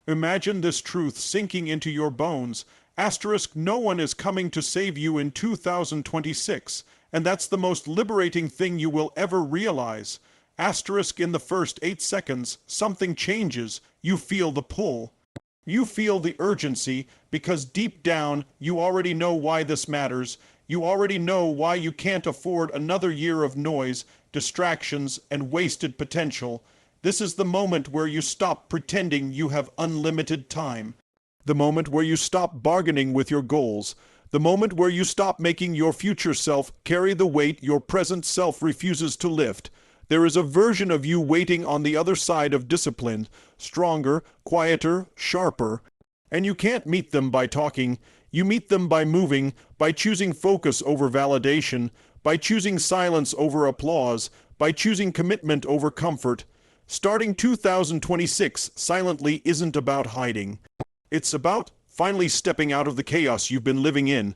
Imagine this truth sinking into your bones. Asterisk, no one is coming to save you in 2026, and that's the most liberating thing you will ever realize. Asterisk, in the first 8 seconds, something changes. You feel the pull. You feel the urgency because deep down you already know why this matters. You already know why you can't afford another year of noise, distractions, and wasted potential. This is the moment where you stop pretending you have unlimited time. The moment where you stop bargaining with your goals. The moment where you stop making your future self carry the weight your present self refuses to lift. There is a version of you waiting on the other side of discipline, stronger, quieter, sharper. And you can't meet them by talking. You meet them by moving, by choosing focus over validation, by choosing silence over applause, by choosing commitment over comfort. Starting 2026 silently isn't about hiding. It's about finally stepping out of the chaos you've been living in.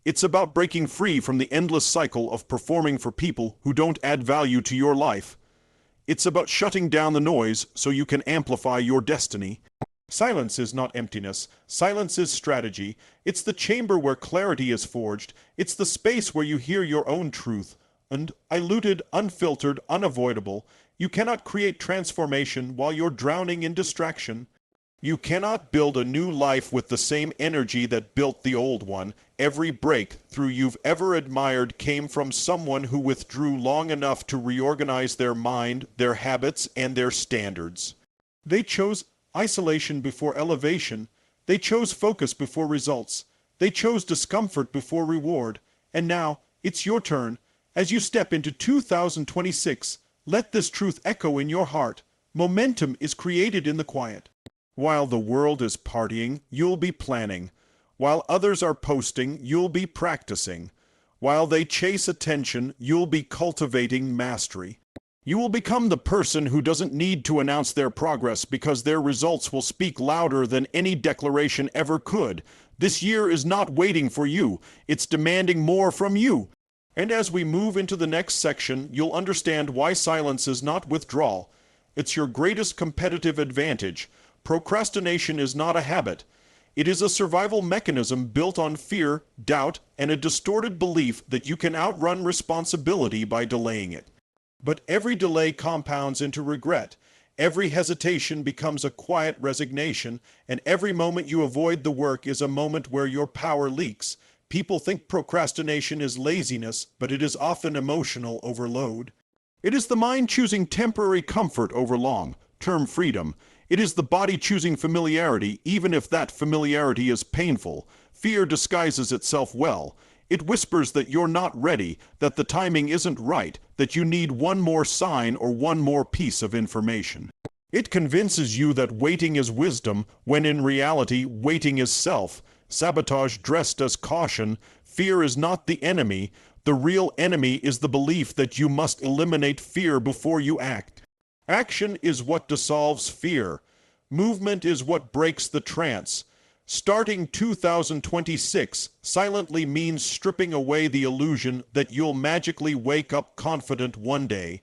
It's about breaking free from the endless cycle of performing for people who don't add value to your life. It's about shutting down the noise so you can amplify your destiny. Silence is not emptiness. Silence is strategy. It's the chamber where clarity is forged. It's the space where you hear your own truth. Undiluted, unfiltered, unavoidable. You cannot create transformation while you're drowning in distraction. You cannot build a new life with the same energy that built the old one. Every breakthrough you've ever admired came from someone who withdrew long enough to reorganize their mind, their habits, and their standards. They chose isolation before elevation. They chose focus before results. They chose discomfort before reward. And now, it's your turn. As you step into 2026, let this truth echo in your heart. Momentum is created in the quiet. While the world is partying, you'll be planning. While others are posting, you'll be practicing. While they chase attention, you'll be cultivating mastery. You will become the person who doesn't need to announce their progress because their results will speak louder than any declaration ever could. This year is not waiting for you. It's demanding more from you. And as we move into the next section, you'll understand why silence is not withdrawal. It's your greatest competitive advantage. Procrastination is not a habit. It is a survival mechanism built on fear, doubt, and a distorted belief that you can outrun responsibility by delaying it. But every delay compounds into regret. Every hesitation becomes a quiet resignation, and every moment you avoid the work is a moment where your power leaks. People think procrastination is laziness, but it is often emotional overload. It is the mind choosing temporary comfort over long-term freedom. It is the body choosing familiarity, even if that familiarity is painful. Fear disguises itself well. It whispers that you're not ready, that the timing isn't right, that you need one more sign or one more piece of information. It convinces you that waiting is wisdom, when in reality, waiting is self. Sabotage dressed as caution. Fear is not the enemy. The real enemy is the belief that you must eliminate fear before you act. Action is what dissolves fear. Movement is what breaks the trance. Starting 2026 silently means stripping away the illusion that you'll magically wake up confident one day.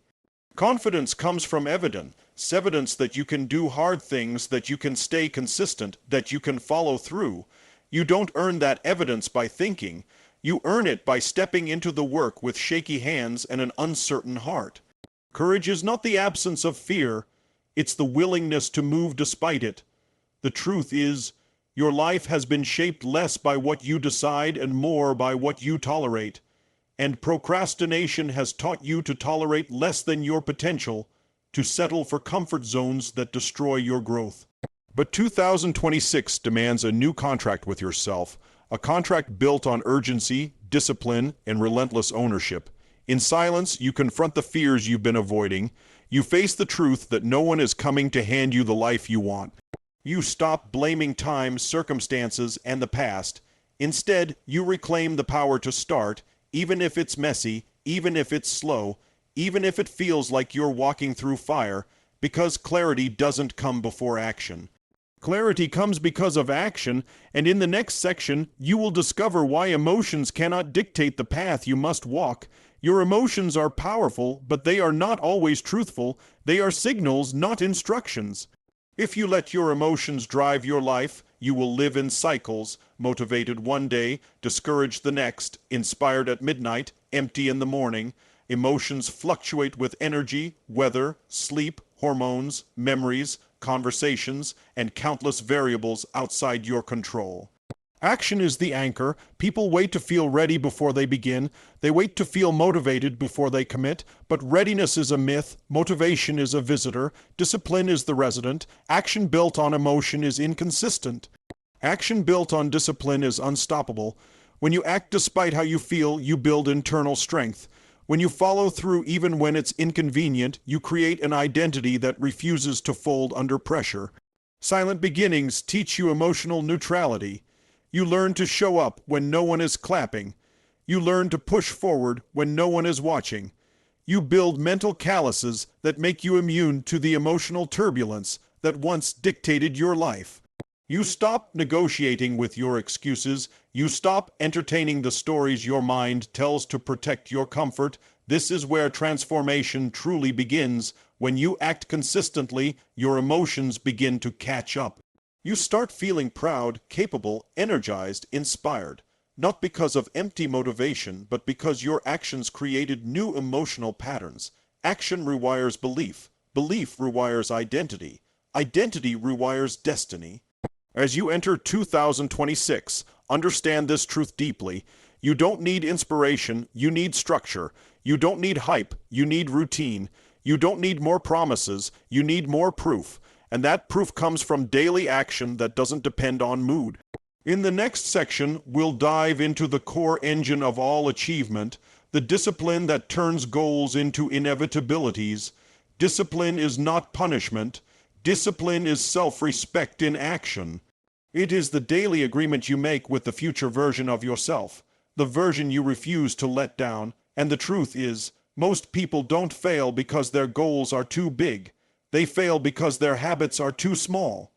Confidence comes from evidence that you can do hard things, that you can stay consistent, that you can follow through. You don't earn that evidence by thinking. You earn it by stepping into the work with shaky hands and an uncertain heart. Courage is not the absence of fear. It's the willingness to move despite it. The truth is, your life has been shaped less by what you decide and more by what you tolerate. And procrastination has taught you to tolerate less than your potential, to settle for comfort zones that destroy your growth. But 2026 demands a new contract with yourself, a contract built on urgency, discipline, and relentless ownership. In silence, you confront the fears you've been avoiding. You face the truth that no one is coming to hand you the life you want. You stop blaming time, circumstances, and the past. Instead, you reclaim the power to start, even if it's messy, even if it's slow, even if it feels like you're walking through fire, because clarity doesn't come before action. Clarity comes because of action, and in the next section, you will discover why emotions cannot dictate the path you must walk. Your emotions are powerful, but they are not always truthful. They are signals, not instructions. If you let your emotions drive your life, you will live in cycles, motivated one day, discouraged the next, inspired at midnight, empty in the morning. Emotions fluctuate with energy, weather, sleep, hormones, memories, conversations, and countless variables outside your control. Action is the anchor. People wait to feel ready before they begin. They wait to feel motivated before they commit. But readiness is a myth. Motivation is a visitor. Discipline is the resident. Action built on emotion is inconsistent. Action built on discipline is unstoppable. When you act despite how you feel, you build internal strength. When you follow through even when it's inconvenient, you create an identity that refuses to fold under pressure. Silent beginnings teach you emotional neutrality. You learn to show up when no one is clapping. You learn to push forward when no one is watching. You build mental calluses that make you immune to the emotional turbulence that once dictated your life. You stop negotiating with your excuses. You stop entertaining the stories your mind tells to protect your comfort. This is where transformation truly begins. When you act consistently, your emotions begin to catch up. You start feeling proud, capable, energized, inspired, not because of empty motivation, but because your actions created new emotional patterns. Action rewires belief. Belief rewires identity. Identity rewires destiny. As you enter 2026, understand this truth deeply. You don't need inspiration, you need structure. You don't need hype, you need routine. You don't need more promises, you need more proof. And that proof comes from daily action that doesn't depend on mood. In the next section, we'll dive into the core engine of all achievement, the discipline that turns goals into inevitabilities. Discipline is not punishment. Discipline is self-respect in action. It is the daily agreement you make with the future version of yourself, the version you refuse to let down. And the truth is, most people don't fail because their goals are too big. They fail because their habits are too small.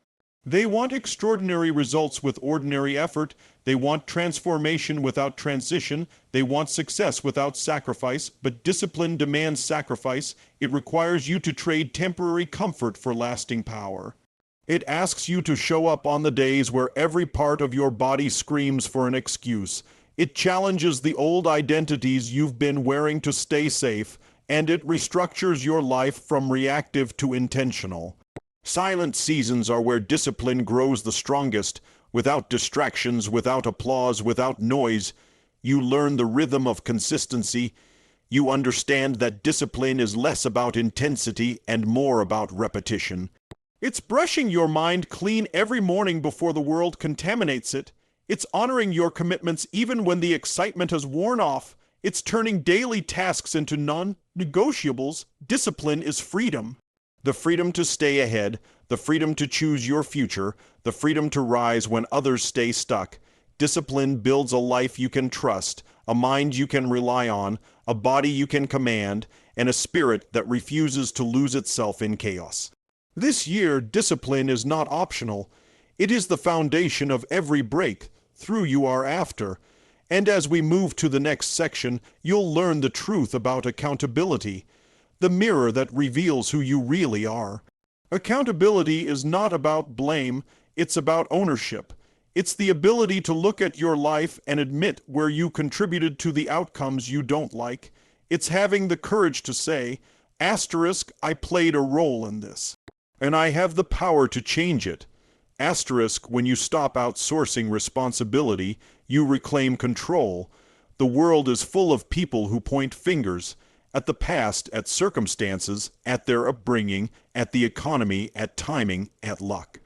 They want extraordinary results with ordinary effort. They want transformation without transition. They want success without sacrifice. But discipline demands sacrifice. It requires you to trade temporary comfort for lasting power. It asks you to show up on the days where every part of your body screams for an excuse. It challenges the old identities you've been wearing to stay safe, and it restructures your life from reactive to intentional. Silent seasons are where discipline grows the strongest. Without distractions, without applause, without noise, you learn the rhythm of consistency. You understand that discipline is less about intensity and more about repetition. It's brushing your mind clean every morning before the world contaminates it. It's honoring your commitments even when the excitement has worn off. It's turning daily tasks into non-negotiables. Discipline is freedom. The freedom to stay ahead, the freedom to choose your future, the freedom to rise when others stay stuck. Discipline builds a life you can trust, a mind you can rely on, a body you can command, and a spirit that refuses to lose itself in chaos. This year, discipline is not optional. It is the foundation of every breakthrough you are after. And as we move to the next section, you'll learn the truth about accountability, the mirror that reveals who you really are. Accountability is not about blame, it's about ownership. It's the ability to look at your life and admit where you contributed to the outcomes you don't like. It's having the courage to say, asterisk, I played a role in this, and I have the power to change it. Asterisk, when you stop outsourcing responsibility, you reclaim control. The world is full of people who point fingers at the past, at circumstances, at their upbringing, at the economy, at timing, at luck.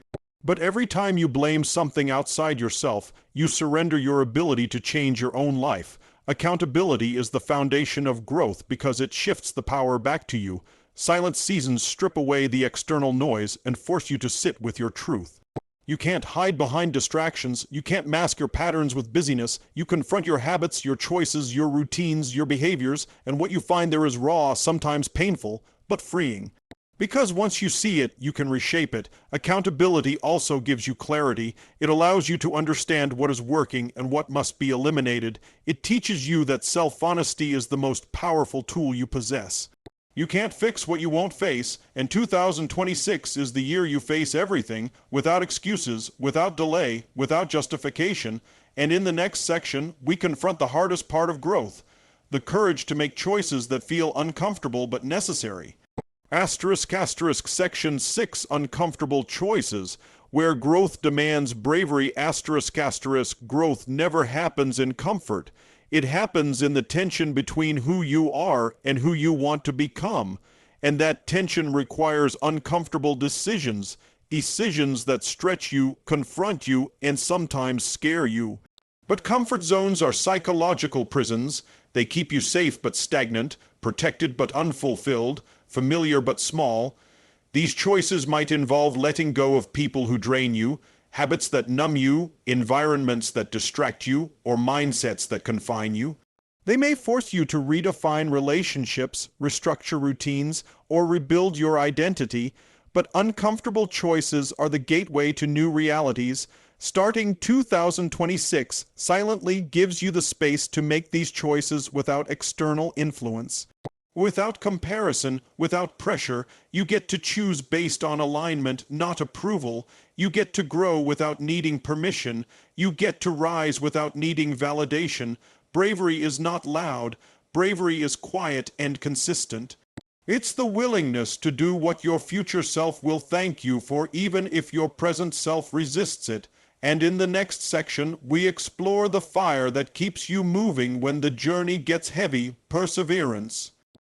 But every time you blame something outside yourself, you surrender your ability to change your own life. Accountability is the foundation of growth because it shifts the power back to you. Silent seasons strip away the external noise and force you to sit with your truth. You can't hide behind distractions. You can't mask your patterns with busyness. You confront your habits, your choices, your routines, your behaviors, and what you find there is raw, sometimes painful, but freeing. Because once you see it, you can reshape it. Accountability also gives you clarity. It allows you to understand what is working and what must be eliminated. It teaches you that self-honesty is the most powerful tool you possess. You can't fix what you won't face, and 2026 is the year you face everything, without excuses, without delay, without justification, and in the next section, we confront the hardest part of growth, the courage to make choices that feel uncomfortable but necessary. Asterisk section 6 uncomfortable choices, where growth demands bravery growth never happens in comfort. It happens in the tension between who you are and who you want to become. And that tension requires uncomfortable decisions that stretch you, confront you, and sometimes scare you. But comfort zones are psychological prisons. They keep you safe but stagnant, protected but unfulfilled, familiar but small. These choices might involve letting go of people who drain you, habits that numb you, environments that distract you, or mindsets that confine you. They may force you to redefine relationships, restructure routines, or rebuild your identity, but uncomfortable choices are the gateway to new realities. Starting 2026 silently gives you the space to make these choices without external influence. Without comparison, without pressure, you get to choose based on alignment, not approval. You get to grow without needing permission. You get to rise without needing validation. Bravery is not loud. Bravery is quiet and consistent. It's the willingness to do what your future self will thank you for, even if your present self resists it. And in the next section, we explore the fire that keeps you moving when the journey gets heavy, perseverance.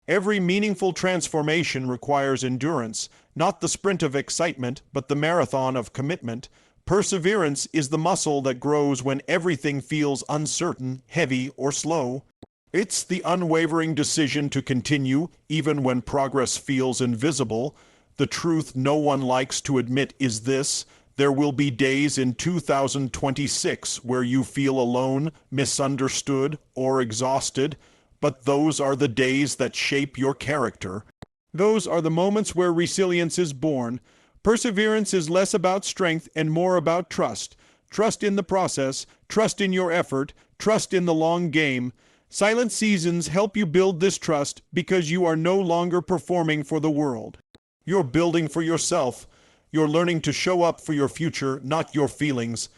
Every meaningful transformation requires endurance, not the sprint of excitement, but the marathon of commitment. Perseverance is the muscle that grows when everything feels uncertain, heavy, or slow. It's the unwavering decision to continue, even when progress feels invisible. The truth no one likes to admit is this: there will be days in 2026 where you feel alone, misunderstood, or exhausted. But those are the days that shape your character. Those are the moments where resilience is born. Perseverance is less about strength and more about trust. Trust in the process, trust in your effort, trust in the long game. Silent seasons help you build this trust because you are no longer performing for the world. You're building for yourself. You're learning to show up for your future, not your feelings.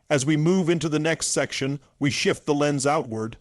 As we move into the next section, we shift the lens outward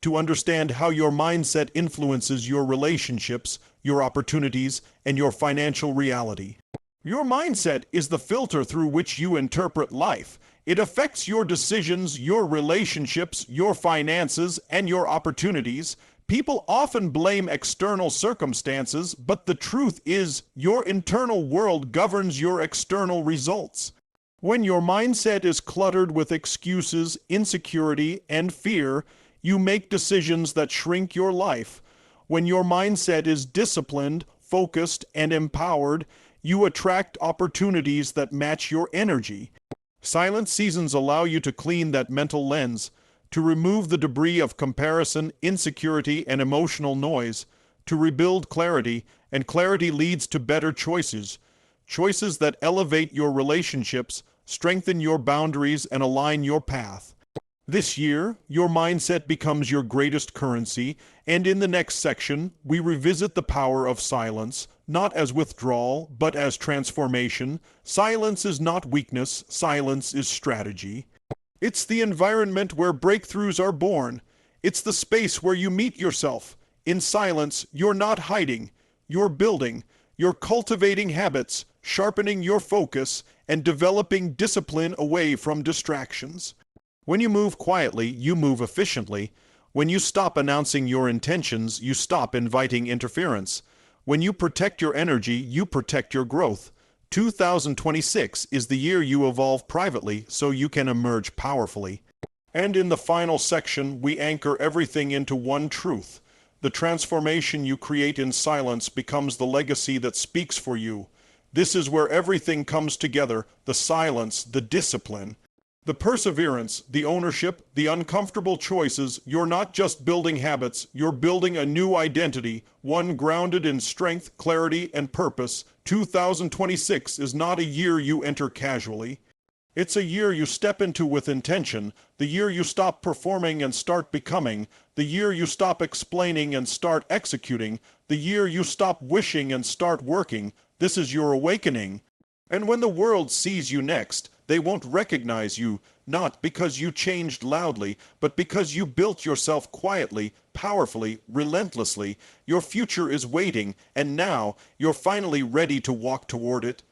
to understand how your mindset influences your relationships, your opportunities, and your financial reality. Your mindset is the filter through which you interpret life. It affects your decisions, your relationships, your finances, and your opportunities. People often blame external circumstances, but the truth is, your internal world governs your external results. When your mindset is cluttered with excuses, insecurity, and fear, you make decisions that shrink your life. When your mindset is disciplined, focused, and empowered, you attract opportunities that match your energy. Silent seasons allow you to clean that mental lens, to remove the debris of comparison, insecurity, and emotional noise, to rebuild clarity, and clarity leads to better choices. Choices that elevate your relationships, strengthen your boundaries, and align your path. This year, your mindset becomes your greatest currency, and in the next section, we revisit the power of silence, not as withdrawal, but as transformation. Silence is not weakness, silence is strategy. It's the environment where breakthroughs are born. It's the space where you meet yourself. In silence, you're not hiding, you're building, you're cultivating habits, sharpening your focus, and developing discipline away from distractions. When you move quietly, you move efficiently. When you stop announcing your intentions, you stop inviting interference. When you protect your energy, you protect your growth. 2026 is the year you evolve privately so you can emerge powerfully. And in the final section, we anchor everything into one truth. The transformation you create in silence becomes the legacy that speaks for you. This is where everything comes together: the silence, the discipline, the perseverance, the ownership, the uncomfortable choices. You're not just building habits, you're building a new identity, one grounded in strength, clarity, and purpose. 2026 is not a year you enter casually. It's a year you step into with intention, the year you stop performing and start becoming, the year you stop explaining and start executing, the year you stop wishing and start working. This is your awakening. And when the world sees you next, they won't recognize you, not because you changed loudly, but because you built yourself quietly, powerfully, relentlessly. Your future is waiting, and now you're finally ready to walk toward it.